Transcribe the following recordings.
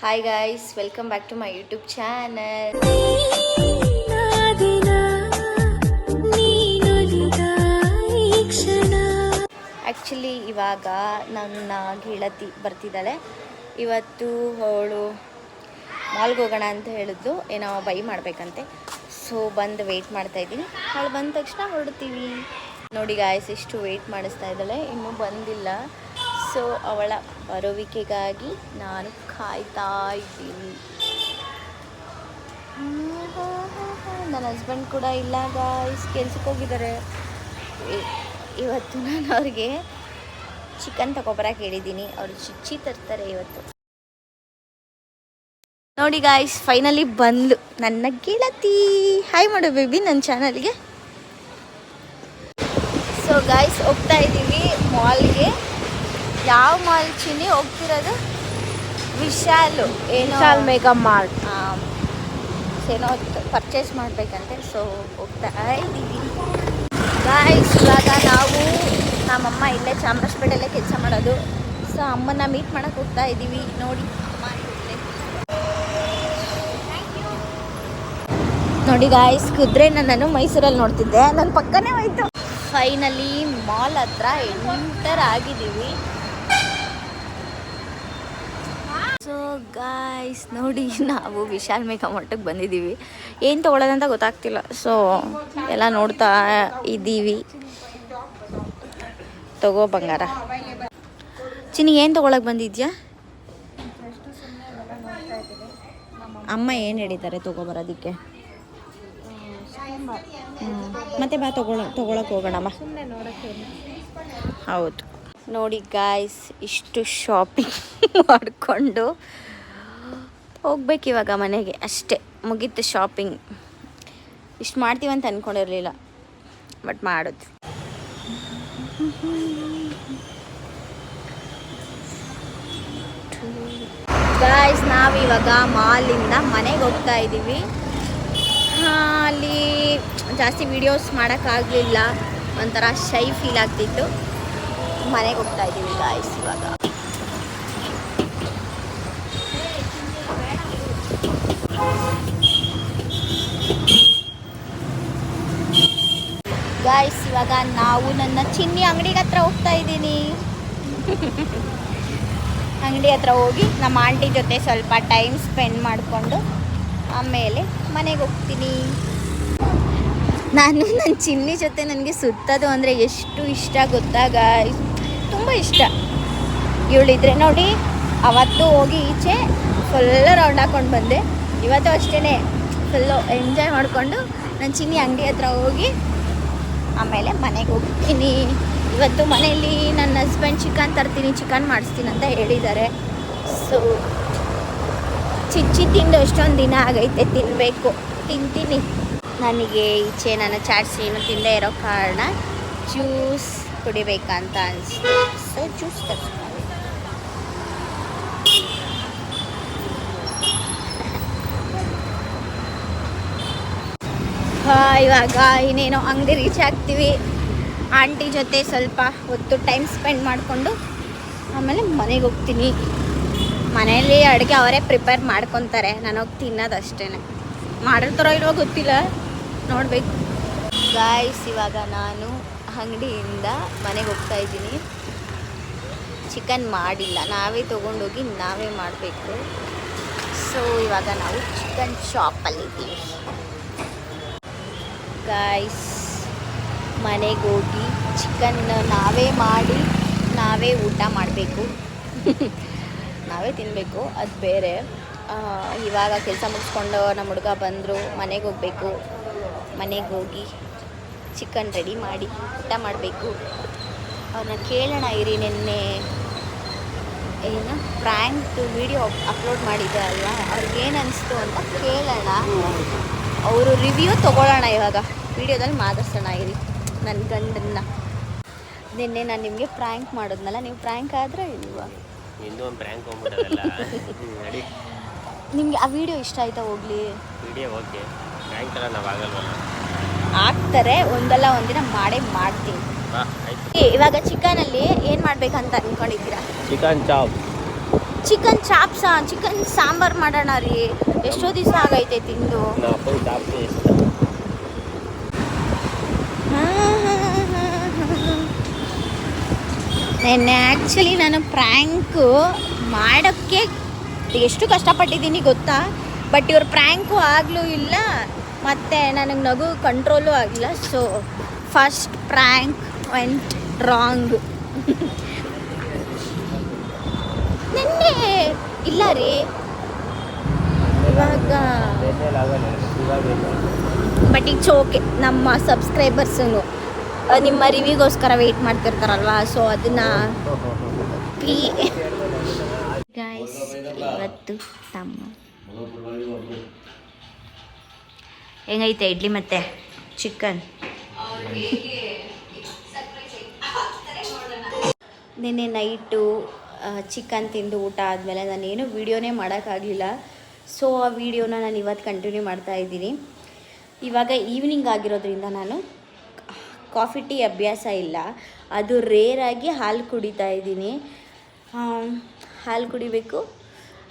Hi guys, welcome back to my YouTube channel. Actually ಇವಾಗ ನನ್ನ ಗೆಳತಿ ಬರ್ತಿದ್ದಾಳೆ. ಇವತ್ತು ಅವಳು ಮಾಲ್ಗೆ ಹೋಗೋಣ ಅಂತ ಹೇಳಿದ್ಲು, ಏನೋ ಬೈ ಮಾಡಬೇಕಂತೆ. ಸೊ ಬಂದು ವೆಯ್ಟ್ ಮಾಡ್ತಾಯಿದ್ದೀನಿ. ಅವಳು ಬಂದ ತಕ್ಷಣ ಹೊರಡ್ತೀವಿ. ನೋಡಿ ಗಾಯ್ಸ್, ಎಷ್ಟು ವೆಯ್ಟ್ ಮಾಡಿಸ್ತಾ ಇದ್ದಾಳೆ, ಇನ್ನೂ ಬಂದಿಲ್ಲ. ಸೊ ಅವಳ ಬರುವಿಕೆಗಾಗಿ ನಾನು ಕಾಯ್ತಾ ಇದ್ದೀನಿ. ನನ್ನ ಹಸ್ಬೆಂಡ್ ಕೂಡ ಇಲ್ಲ ಗಾಯ್ಸ್, ಕೆಲ್ಸಕ್ಕೆ ಹೋಗಿದ್ದಾರೆ. ಇವತ್ತು ನಾನು ಅವ್ರಿಗೆ ಚಿಕನ್ ತಗೊಬರಕ್ಕೆ ಹೇಳಿದ್ದೀನಿ. ಅವರು ಚಿಚ್ಚಿ ತರ್ತಾರೆ ಇವತ್ತು. ನೋಡಿ ಗಾಯ್ಸ್, ಫೈನಲಿ ಬಂದ್ಲು ನನ್ನ ಗೆಳತಿ. ಹಾಯ್ ಮಾಡು ಬೇಬಿ ನನ್ನ ಚಾನಲ್ಗೆ. ಸೊ ಗಾಯ್ಸ್, ಹೋಗ್ತಾ ಇದ್ದೀವಿ ಮಾಲ್ಗೆ. ಯಾವ ಮಾಲ್ ಚಿನ್ನಿ ಹೋಗ್ತಿರೋದು? Vishal Mega Mart. ಏನೋ ಪರ್ಚೇಸ್ ಮಾಡಬೇಕಂತೆ. ಸೊ ಹೋಗ್ತಾ ಇದ್ದೀವಿ ಗಾಯ್ಸ್. ಇವಾಗ ನಾವು ನಮ್ಮಮ್ಮ ಇಲ್ಲೇ ಚಾಮರಾಜಪೇಟೆಯಲ್ಲೇ ಕೆಲಸ ಮಾಡೋದು. ಸೊ ಅಮ್ಮನ ಮೀಟ್ ಮಾಡೋಕ್ಕೆ ಹೋಗ್ತಾ ಇದ್ದೀವಿ. ನೋಡಿ ಅಮ್ಮ ಇರುತ್ತೆ. ನೋಡಿ ಗಾಯ್ಸ್, ಕುದುರೆ ನಾನು ಮೈಸೂರಲ್ಲಿ ನೋಡ್ತಿದ್ದೆ, ನನ್ನ ಪಕ್ಕನೇ ಹೋಯ್ತು. ಫೈನಲಿ ಮಾಲ್ ಹತ್ರ ಎಂಟರ್ ಆಗಿದ್ದೀವಿ. ಸೊ ಗಾಯ್ಸ್ ನೋಡಿ, ನಾವು ವಿಶಾಲ್ ಮೇಘಾ ಮಾರ್ಟಿಗೆ ಬಂದಿದ್ದೀವಿ. ಏನು ತೊಗೊಳ್ಳೋದಂತ ಗೊತ್ತಾಗ್ತಿಲ್ಲ. ಸೊ ಎಲ್ಲ ನೋಡ್ತಾ ಇದ್ದೀವಿ. ತಗೋ ಬಂಗಾರ. ಚಿನ್ನಿ, ಏನು ತೊಗೊಳಕ್ಕೆ ಬಂದಿದ್ಯಾ? ಅಮ್ಮ ಏನು ಹೇಳಿದ್ದಾರೆ ತೊಗೊಬರೋದಕ್ಕೆ? ಮತ್ತೆ ಬಾ ತೊಗೊಳಕ್ಕೆ ಹೋಗೋಣ ಬಾ. ಹೌದು ನೋಡಿ ಗಾಯ್ಸ್, ಇಷ್ಟು ಶಾಪಿಂಗ್ ಮಾಡಿಕೊಂಡು ಹೋಗ್ಬೇಕು ಇವಾಗ ಮನೆಗೆ. ಅಷ್ಟೇ, ಮುಗೀತು ಶಾಪಿಂಗ್. ಇಷ್ಟು ಮಾಡ್ತೀವಂತ ಅಂದ್ಕೊಂಡಿರಲಿಲ್ಲ, ಬಟ್ ಮಾಡೋದು. ಗಾಯ್ಸ್, ನಾವಿವಾಗ ಮಾಲಿಂದ ಮನೆಗೆ ಹೋಗ್ತಾ ಇದ್ದೀವಿ. ಅಲ್ಲಿ ಜಾಸ್ತಿ ವೀಡಿಯೋಸ್ ಮಾಡೋಕ್ಕಾಗಲಿಲ್ಲ, ಒಂಥರ ಶೈ ಫೀಲ್ ಆಗ್ತಿತ್ತು. ಮನೆಗೆ ಹೋಗ್ತಾ ಇದ್ದೀವಿ ಗಾಯ್ಸ್ ಇವಾಗ. ಗಾಯ್ಸ್, ಇವಾಗ ನಾವು ನನ್ನ ಚಿನ್ನಿ ಅಂಗಡಿಗೆ ಹತ್ರ ಹೋಗ್ತಾ ಇದ್ದೀನಿ. ಅಂಗಡಿ ಹತ್ರ ಹೋಗಿ ನಮ್ಮ ಆಂಟಿ ಜೊತೆ ಸ್ವಲ್ಪ ಟೈಮ್ ಸ್ಪೆಂಡ್ ಮಾಡಿಕೊಂಡು ಆಮೇಲೆ ಮನೆಗೆ ಹೋಗ್ತೀನಿ. ನಾನು ನನ್ನ ಚಿನ್ನಿ ಜೊತೆ ನನಗೆ ಸುತ್ತೋದು ಅಂದರೆ ಎಷ್ಟು ಇಷ್ಟ ಗೊತ್ತಾ ಗಾಯ್ಸ್, ತುಂಬ ಇಷ್ಟ. ಇವಳಿದ್ರೆ ನೋಡಿ, ಅವತ್ತು ಹೋಗಿ ಈಚೆ ಫುಲ್ಲು ರೌಂಡ್ ಹಾಕ್ಕೊಂಡು ಬಂದೆ. ಇವತ್ತು ಅಷ್ಟೇ ಫುಲ್ಲು ಎಂಜಾಯ್ ಮಾಡಿಕೊಂಡು ನನ್ನ ಚಿನ್ನಿ ಅಂಗಡಿ ಹತ್ರ ಹೋಗಿ ಆಮೇಲೆ ಮನೆಗೆ ಹೋಗ್ತೀನಿ. ಇವತ್ತು ಮನೆಯಲ್ಲಿ ನನ್ನ ಹಸ್ಬೆಂಡ್ ಚಿಕನ್ ತರ್ತೀನಿ, ಚಿಕನ್ ಮಾಡಿಸ್ತೀನಿ ಅಂತ ಹೇಳಿದ್ದಾರೆ. ಸೊ ಚಿಚ್ಚಿ ತಿಂದು ಎಷ್ಟೊಂದು ದಿನ ಆಗೈತೆ, ತಿನ್ನಬೇಕು, ತಿಂತೀನಿ. ನನಗೆ ಈಚೆ ನನ್ನ ಚಾಟ್ಸ್ ಏನು ತಿಂದೇ ಇರೋ ಕಾರಣ ಜ್ಯೂಸ್ ಕುಡಿಬೇಕಂತ ಅನಿಸ್ತು. ಸೊ ಜ್ಯೂಸ್ ತರಿಸ್ಕೊಂಡು ಇವಾಗ ಇನ್ನೇನೋ ಅಂಗಡಿ ರೀಚ್ ಆಗ್ತೀವಿ. ಆಂಟಿ ಜೊತೆ ಸ್ವಲ್ಪ ಹೊತ್ತು ಟೈಮ್ ಸ್ಪೆಂಡ್ ಮಾಡಿಕೊಂಡು ಆಮೇಲೆ ಮನೆಗೆ ಹೋಗ್ತೀನಿ. ಮನೆಯಲ್ಲಿ ಅಡುಗೆ ಅವರೇ ಪ್ರಿಪೇರ್ ಮಾಡ್ಕೊತಾರೆ, ನಾನು ಹೋಗಿ ತಿನ್ನೋದು ಅಷ್ಟೇ. ಮಾಡಿರ್ತಾರೋ ಇಲ್ವೋ ಗೊತ್ತಿಲ್ಲ, ನೋಡಬೇಕು. ಗಾಯ್ಸ್, ಇವಾಗ ನಾನು ಅಂಗಡಿಯಿಂದ ಮನೆಗೆ ಹೋಗ್ತಾ ಇದ್ದೀನಿ. ಚಿಕನ್ ಮಾಡಿಲ್ಲ, ನಾವೇ ತೊಗೊಂಡೋಗಿ ನಾವೇ ಮಾಡಬೇಕು. ಸೊ ಇವಾಗ ನಾವು ಚಿಕನ್ ಶಾಪಲ್ಲಿದ್ದೀವಿ ಗಾಯ್ಸ್. ಮನೆಗೆ ಹೋಗಿ ಚಿಕನ್ ನಾವೇ ಮಾಡಿ ನಾವೇ ಊಟ ಮಾಡಬೇಕು. ನಾವೇ ತಿನ್ನಬೇಕು, ಅದು ಬೇರೆ. ಇವಾಗ ಕೆಲಸ ಮುಗಿಸ್ಕೊಂಡು ನಮ್ಮ ಹುಡುಗ ಬಂದರು, ಮನೆಗೆ ಹೋಗಬೇಕು. ಮನೆಗೆ ಹೋಗಿ ಚಿಕನ್ ರೆಡಿ ಮಾಡಿ ಊಟ ಮಾಡಬೇಕು. ಅವ್ರನ್ನ ಕೇಳೋಣ ಇರಿ, ನಿನ್ನೆ ಏನು ಪ್ರ್ಯಾಂಕ್ ವಿಡಿಯೋ ಅಪ್ಲೋಡ್ ಮಾಡಿದ್ದೆ ಅಲ್ವಾ, ಅವ್ರಿಗೇನು ಅನಿಸ್ತು ಅಂತ ಕೇಳೋಣ. ಅವರು ರಿವ್ಯೂ ತೊಗೊಳ್ಳೋಣ. ಇವಾಗ ವಿಡಿಯೋದಲ್ಲಿ ಮಾತಾಡ್ಸೋಣ ಇರಿ ನನ್ನ ಗಂಡನ್ನ. ನಿನ್ನೆ ನಾನು ನಿಮಗೆ ಪ್ರ್ಯಾಂಕ್ ಮಾಡೋದ್ನಲ್ಲ, ನೀವು ಪ್ರ್ಯಾಂಕ್ ಆದ್ರೆ ಇಲ್ವಾ? ನಿಮಗೆ ಆ ವಿಡಿಯೋ ಇಷ್ಟ ಆಯ್ತಾ? ಹೋಗ್ಲಿ, ಆಗ್ತಾರೆ, ಒಂದಲ್ಲ ಒಂದಿನ ಮಾಡೇ ಮಾಡ್ತೀನಿ. ಇವಾಗ ಚಿಕನಲ್ಲಿ ಏನು ಮಾಡಬೇಕಂತ ಅಂದ್ಕೊಂಡಿದ್ದೀರಾ? Chicken chop. ಚಿಕನ್ ಚಾಪ್ಸಾ, ಚಿಕನ್ ಸಾಂಬಾರು ಮಾಡೋಣ ರೀ. ಎಷ್ಟೋ ದಿವಸ ಆಗೈತೆ ತಿಂದು. ನೆನ್ನೆ ಆ್ಯಕ್ಚುಲಿ ನಾನು ಪ್ರ್ಯಾಂಕು ಮಾಡೋಕ್ಕೆ ಎಷ್ಟು ಕಷ್ಟಪಟ್ಟಿದ್ದೀನಿ ಗೊತ್ತಾ. ಬಟ್ ಇವ್ರ ಪ್ರ್ಯಾಂಕು ಆಗಲೂ ಇಲ್ಲ, ಮತ್ತು ನನಗೆ ನಗು ಕಂಟ್ರೋಲು ಆಗಿಲ್ಲ. So first prank went wrong. ನೆನ್ನೆ ಇಲ್ಲ ರೀ, ಇವಾಗ ಬಟ್ ಇಟ್ಸ್ ಓಕೆ. ನಮ್ಮ ಸಬ್ಸ್ಕ್ರೈಬರ್ಸು ನಿಮ್ಮ ರಿವ್ಯೂಗೋಸ್ಕರ ವೆಯ್ಟ್ ಮಾಡ್ತಿರ್ತಾರಲ್ವಾ, ಸೊ ಅದನ್ನು ಗೈಸ್ ಇವತ್ತು ತಮ್ಮ ಹೆಂಗೈತೆ ಇಡ್ಲಿ ಮತ್ತು ಚಿಕನ್. ನಿನ್ನೆ ನೈಟು ಚಿಕನ್ ತಿಂದು ಊಟ ಆದಮೇಲೆ ನಾನೇನು ವೀಡಿಯೋನೇ ಮಾಡೋಕ್ಕಾಗಲಿಲ್ಲ. ಸೊ ಆ ವಿಡಿಯೋನ ನಾನು ಇವತ್ತು ಕಂಟಿನ್ಯೂ ಮಾಡ್ತಾಯಿದ್ದೀನಿ. ಇವಾಗ ಈವ್ನಿಂಗ್ ಆಗಿರೋದ್ರಿಂದ ನಾನು ಕಾಫಿ ಟೀ ಅಭ್ಯಾಸ ಇಲ್ಲ, ಅದು ರೇರಾಗಿ ಹಾಲು ಕುಡಿತಾ ಇದ್ದೀನಿ. ಹಾಲು ಕುಡಿಬೇಕು,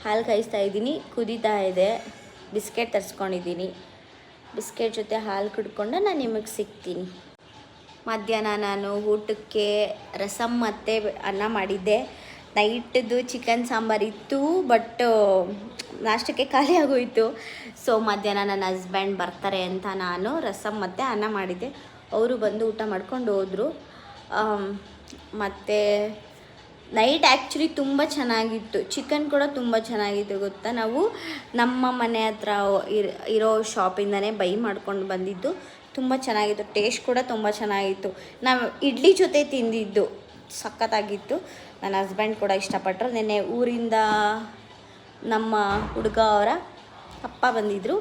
ಹಾಲು ಕಾಯಿಸ್ತಾ ಇದ್ದೀನಿ, ಕುದೀತಾ ಇದೆ. ಬಿಸ್ಕೆಟ್ ತರಿಸ್ಕೊಂಡಿದ್ದೀನಿ, ಬಿಸ್ಕೆಟ್ ಜೊತೆ ಹಾಲು ಕುಡ್ಕೊಂಡು ನಾನು ನಿಮಗೆ ಸಿಗ್ತೀನಿ. ಮಧ್ಯಾಹ್ನ ನಾನು ಊಟಕ್ಕೆ ರಸಮ್ ಮತ್ತು ಅನ್ನ ಮಾಡಿದ್ದೆ. ನೈಟದು ಚಿಕನ್ ಸಾಂಬಾರು ಇತ್ತು, ಬಟ್ ನಾಷ್ಟಕ್ಕೆ ಖಾಲಿ ಆಗೋಯಿತು. ಸೊ ಮಧ್ಯಾಹ್ನ ನನ್ನ ಹಸ್ಬೆಂಡ್ ಬರ್ತಾರೆ ಅಂತ ನಾನು ರಸಮ್ ಮತ್ತು ಅನ್ನ ಮಾಡಿದ್ದೆ. ಅವರು ಬಂದು ಊಟ ಮಾಡ್ಕೊಂಡು ಹೋದರು. ಮತ್ತು ನೈಟ್ ಆ್ಯಕ್ಚುಲಿ ತುಂಬ ಚೆನ್ನಾಗಿತ್ತು, ಚಿಕನ್ ಕೂಡ ತುಂಬ ಚೆನ್ನಾಗಿತ್ತು ಗೊತ್ತಾ. ನಾವು ನಮ್ಮ ಮನೆ ಹತ್ರ ಇರೋ ಶಾಪಿಂದನೇ ಬೈ ಮಾಡ್ಕೊಂಡು ಬಂದಿದ್ದು. ತುಂಬ ಚೆನ್ನಾಗಿತ್ತು, ಟೇಸ್ಟ್ ಕೂಡ ತುಂಬ ಚೆನ್ನಾಗಿತ್ತು. ನಾವು ಇಡ್ಲಿ ಜೊತೆ ತಿಂದಿದ್ದು ಸಖತ್ತಾಗಿತ್ತು. ನನ್ನ ಹಸ್ಬೆಂಡ್ ಕೂಡ ಇಷ್ಟಪಟ್ಟರು. ನೆನ್ನೆ ಊರಿಂದ ನಮ್ಮ ಹುಡುಗ ಅವರ ಅಪ್ಪ ಬಂದಿದ್ದರು.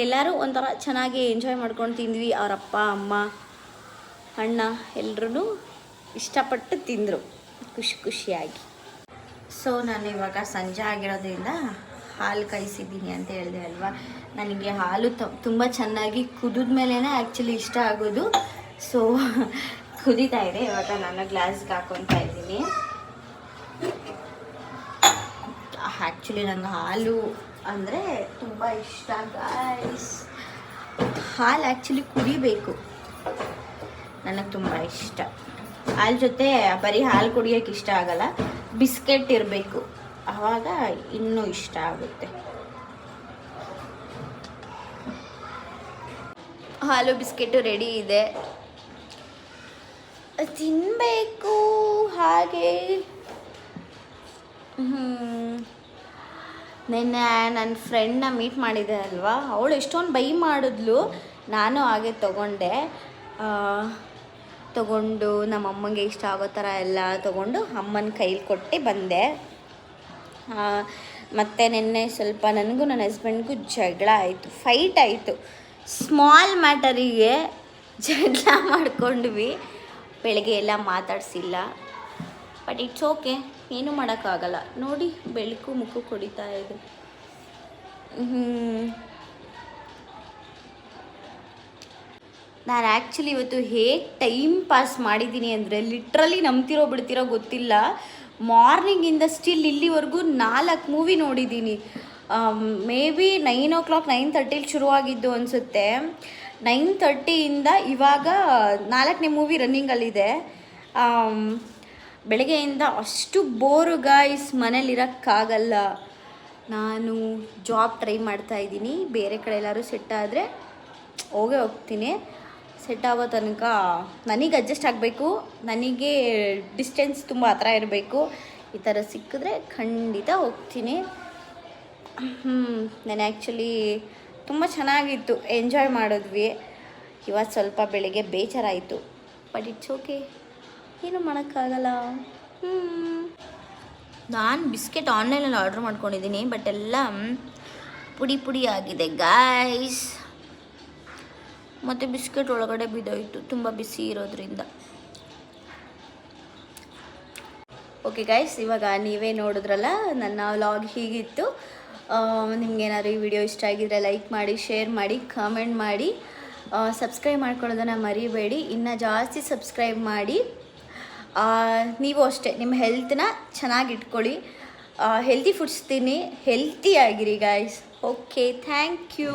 ಎಲ್ಲರೂ ಒಂಥರ ಚೆನ್ನಾಗಿ ಎಂಜಾಯ್ ಮಾಡ್ಕೊಂಡು ತಿಂದ್ವಿ. ಅವರ ಅಪ್ಪ, ಅಮ್ಮ, ಅಣ್ಣ ಎಲ್ಲರೂ ಇಷ್ಟಪಟ್ಟು ತಿಂದರು ಖುಷಿಯಾಗಿ. ಸೊ ನಾನು ಇವಾಗ ಸಂಜೆ ಆಗಿರೋದ್ರಿಂದ ಹಾಲು ಕಾಯಿಸಿದ್ದೀನಿ ಅಂತ ಹೇಳಿದೆ ಅಲ್ವಾ. ನನಗೆ ಹಾಲು ತುಂಬ ಚೆನ್ನಾಗಿ ಕುದಿದ ಮೇಲೇ ಆ್ಯಕ್ಚುಲಿ ಇಷ್ಟ ಆಗೋದು. ಸೊ ಕುದೀತಾ ಇದೆ, ಇವಾಗ ನಾನು ಗ್ಲಾಸ್ಗೆ ಹಾಕ್ಕೊತಾ ಇದ್ದೀನಿ. ಆ್ಯಕ್ಚುಲಿ ನಂಗೆ ಹಾಲು ಅಂದರೆ ತುಂಬ ಇಷ್ಟ ಗಾಯ್ಸ್. ಹಾಲು ಆ್ಯಕ್ಚುಲಿ ಕುಡಿಬೇಕು, ನನಗೆ ತುಂಬ ಇಷ್ಟ. ಹಾಲು ಜೊತೆ ಬರೀ ಹಾಲು ಕುಡಿಯೋಕ್ಕೆ ಇಷ್ಟ ಆಗಲ್ಲ, ಬಿಸ್ಕೆಟ್ ಇರಬೇಕು, ಆವಾಗ ಇನ್ನೂ ಇಷ್ಟ ಆಗುತ್ತೆ. ಹಾಲು ಬಿಸ್ಕೆಟು ರೆಡಿ ಇದೆ, ತಿನ್ನಬೇಕು. ಹಾಗೆ ನಿನ್ನೆ ನನ್ನ ಫ್ರೆಂಡ್ನ ಮೀಟ್ ಮಾಡಿದ್ದೆ ಅಲ್ವಾ, ಅವಳು ಎಷ್ಟೊಂದು ಬೈ ಮಾಡಿದ್ಲು. ನಾನು ಹಾಗೆ ತೊಗೊಂಡು ನಮ್ಮ ಅಮ್ಮಂಗೆ ಇಷ್ಟ ಆಗೋ ಥರ ಎಲ್ಲ ತೊಗೊಂಡು ಅಮ್ಮನ ಕೈಲಿ ಕೊಟ್ಟು ಬಂದೆ. ಮತ್ತು ನಿನ್ನೆ ಸ್ವಲ್ಪ ನನಗೂ ನನ್ನ ಹಸ್ಬೆಂಡ್ಗೂ ಜಗಳ ಆಯಿತು, ಫೈಟ್ ಆಯಿತು. ಸ್ಮಾಲ್ ಮ್ಯಾಟರಿಗೆ ಜಗಳ ಮಾಡ್ಕೊಂಡ್ವಿ. ಬೆಳಗ್ಗೆ ಎಲ್ಲ ಮಾತಾಡಿಸಿಲ್ಲ, ಬಟ್ ಇಟ್ಸ್ ಓಕೆ, ಏನೂ ಮಾಡೋಕ್ಕಾಗಲ್ಲ. ನೋಡಿ ಬೆಳಕು ಮುಖ ಕೊಡಿತಾ ಇದೆ. ನಾನು ಆ್ಯಕ್ಚುಲಿ ಇವತ್ತು ಹೇಗೆ ಟೈಮ್ ಪಾಸ್ ಮಾಡಿದ್ದೀನಿ ಅಂದರೆ ಲಿಟ್ರಲಿ ನಂಬ್ತಿರೋ ಬಿಡ್ತಿರೋ ಗೊತ್ತಿಲ್ಲ. ಮಾರ್ನಿಂಗಿಂದ ಸ್ಟಿಲ್ ಇಲ್ಲಿವರೆಗೂ 4 ಮೂವಿ ನೋಡಿದ್ದೀನಿ. ಮೇ ಬಿ 9 o'clock 9:30 ಶುರುವಾಗಿದ್ದು ಅನಿಸುತ್ತೆ. 9:30ಇಂದ ಇವಾಗ 4ನೇ ಮೂವಿ ರನ್ನಿಂಗಲ್ಲಿದೆ. ಬೆಳಗ್ಗೆಯಿಂದ ಅಷ್ಟು ಬೋರು ಗಾಯ್ಸ್, ಮನೇಲಿರೋಕ್ಕಾಗಲ್ಲ. ನಾನು ಜಾಬ್ ಟ್ರೈ ಮಾಡ್ತಾಯಿದ್ದೀನಿ, ಬೇರೆ ಕಡೆ ಎಲ್ಲರೂ ಸೆಟ್ ಆದರೆ ಹೋಗ್ತೀನಿ. ಸೆಟ್ ಆಗೋ ತನಕ ನನಗೆ ಅಡ್ಜಸ್ಟ್ ಆಗಬೇಕು, ನನಗೆ ಡಿಸ್ಟೆನ್ಸ್ ತುಂಬ ಹತ್ರ ಇರಬೇಕು. ಈ ಥರ ಸಿಕ್ಕಿದ್ರೆ ಖಂಡಿತ ಹೋಗ್ತೀನಿ. ನಾನು ಆ್ಯಕ್ಚುಲಿ ತುಂಬ ಚೆನ್ನಾಗಿತ್ತು, ಎಂಜಾಯ್ ಮಾಡಿದ್ವಿ. ಇವತ್ತು ಸ್ವಲ್ಪ ಬೆಳಿಗ್ಗೆ ಬೇಜಾರಾಯಿತು, ಬಟ್ ಇಟ್ಸ್ ಓಕೆ, ಏನೂ ಮಾಡೋಕ್ಕಾಗಲ್ಲ. ನಾನು ಬಿಸ್ಕೆಟ್ ಆನ್ಲೈನಲ್ಲಿ ಆರ್ಡ್ರ್ ಮಾಡ್ಕೊಂಡಿದ್ದೀನಿ, ಬಟ್ ಎಲ್ಲ ಪುಡಿ ಆಗಿದೆ ಗಾಯ್ಸ್. ಮತ್ತು ಬಿಸ್ಕೆಟ್ ಒಳಗಡೆ ಬಿದ್ದೋಯ್ತು, ತುಂಬ ಬಿಸಿ ಇರೋದ್ರಿಂದ. ಓಕೆ ಗೈಸ್, ಇವಾಗ ನೀವೇ ನೋಡಿದ್ರಲ್ಲ ನನ್ನ ವ್ಲಾಗ್ ಹೀಗಿತ್ತು. ನಿಮ್ಗೇನಾದ್ರು ಈ ವಿಡಿಯೋ ಇಷ್ಟ ಆಗಿದ್ರೆ ಲೈಕ್ ಮಾಡಿ, ಶೇರ್ ಮಾಡಿ, ಕಾಮೆಂಟ್ ಮಾಡಿ, ಸಬ್ಸ್ಕ್ರೈಬ್ ಮಾಡ್ಕೊಳ್ಳೋದನ್ನು ಮರಿಬೇಡಿ. ಇನ್ನೂ ಜಾಸ್ತಿ ಸಬ್ಸ್ಕ್ರೈಬ್ ಮಾಡಿ. ನೀವು ಅಷ್ಟೇ ನಿಮ್ಮ ಹೆಲ್ತನ್ನ ಚೆನ್ನಾಗಿ ಇಟ್ಕೊಳ್ಳಿ, ಹೆಲ್ತಿ ಫುಡ್ಸ್ ತಿನ್ನಿ, ಹೆಲ್ತಿ ಆಗಿರಿ ಗೈಸ್. Okay, thank you.